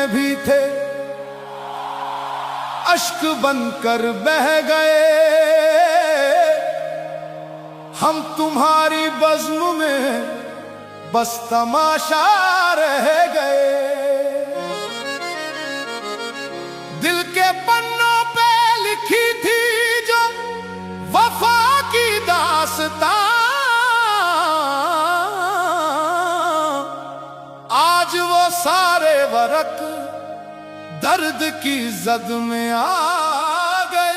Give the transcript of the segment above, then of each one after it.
में भी थे, अश्क बनकर बह गए। हम तुम्हारी बज़्म में बस तमाशा रह गए। दिल के पन्नों पे लिखी थी जो वफा की दास्तां, आज वो सारे वरक दर्द की जद में आ गए।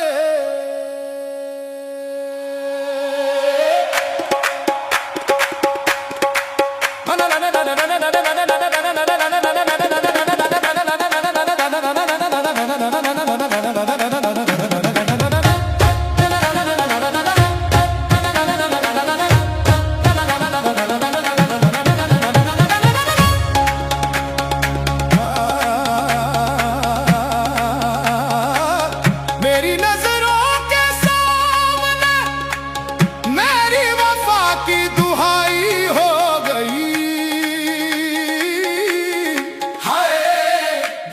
मेरी नजरों के सामने मेरी वफा की दुहाई हो गई। हाय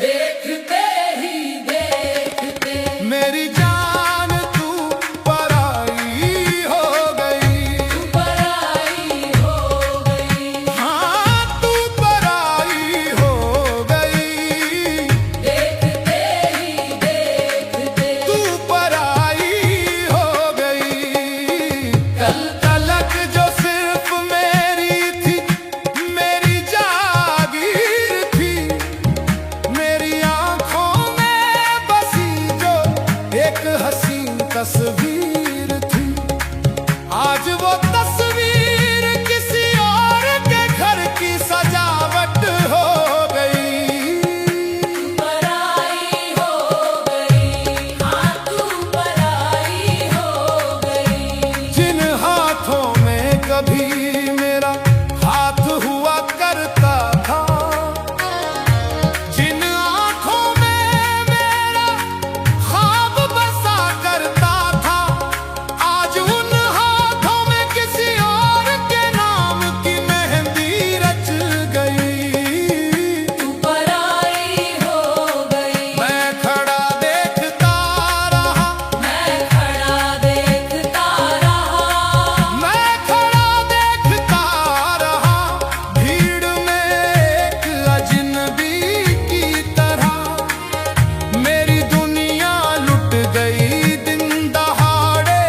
देखते ही देखते मेरी जान तू पराई हो गई। तू पराई हो गई। हाँ तू पराई हो गई। देखते ही देखते तू पराई हो गई। कल तलक जो सिर्फ मेरी थी, मेरी जागीर थी, मेरी आंखों में बसी जो एक हसीन तस्वीर थी, आज वो तस्वीर किसी और के घर की सजावट हो गई। पराई हो गई। हाँ तू पराई हो गई। जिन हाथों में कभी मेरा हाथ हुआ करता था, जिन आंखों में मेरा ख्वाब बसा करता था, आज उन हाथों में किसी और के नाम की मेहंदी रच गई। तू पराई हो गई। मैं खड़ा देखता रहा, मैं खड़ा देखता रहा। मैं खड़ा देखता रहा, भीड़ में एक अजनबी की तरह। मेरी दुनिया लुट गई दिन दहाड़े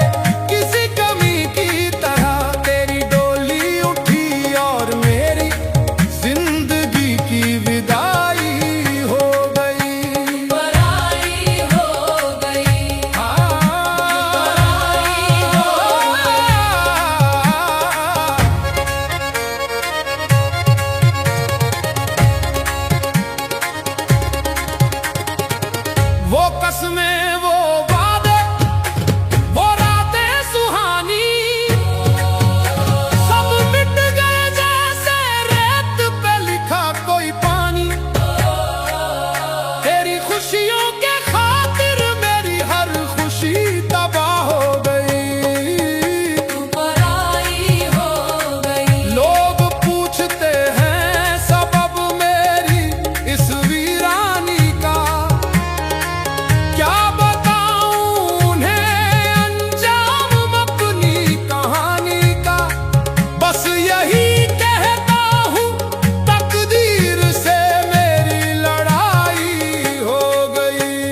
किसी कमी की तरह। तेरी डोली उठी और मेरी जिंदगी की विदाई हो गई। पराई हो गई। वो कसमें, वो वादे, वो रातें सुहानी, सब मिट गए जैसे रेत पे लिखा कोई पानी। तेरी खुशियों के खातिर मेरी हर खुशी तबाह हो गई। तू पराई हो गई। लोग पूछते हैं सबब मेरी इस वीरानी का, क्या बताऊं उन्हें अंजाम अपनी कहानी का। बस यही कहता हूँ तकदीर से मेरी लड़ाई हो गई।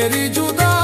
मेरी जुदा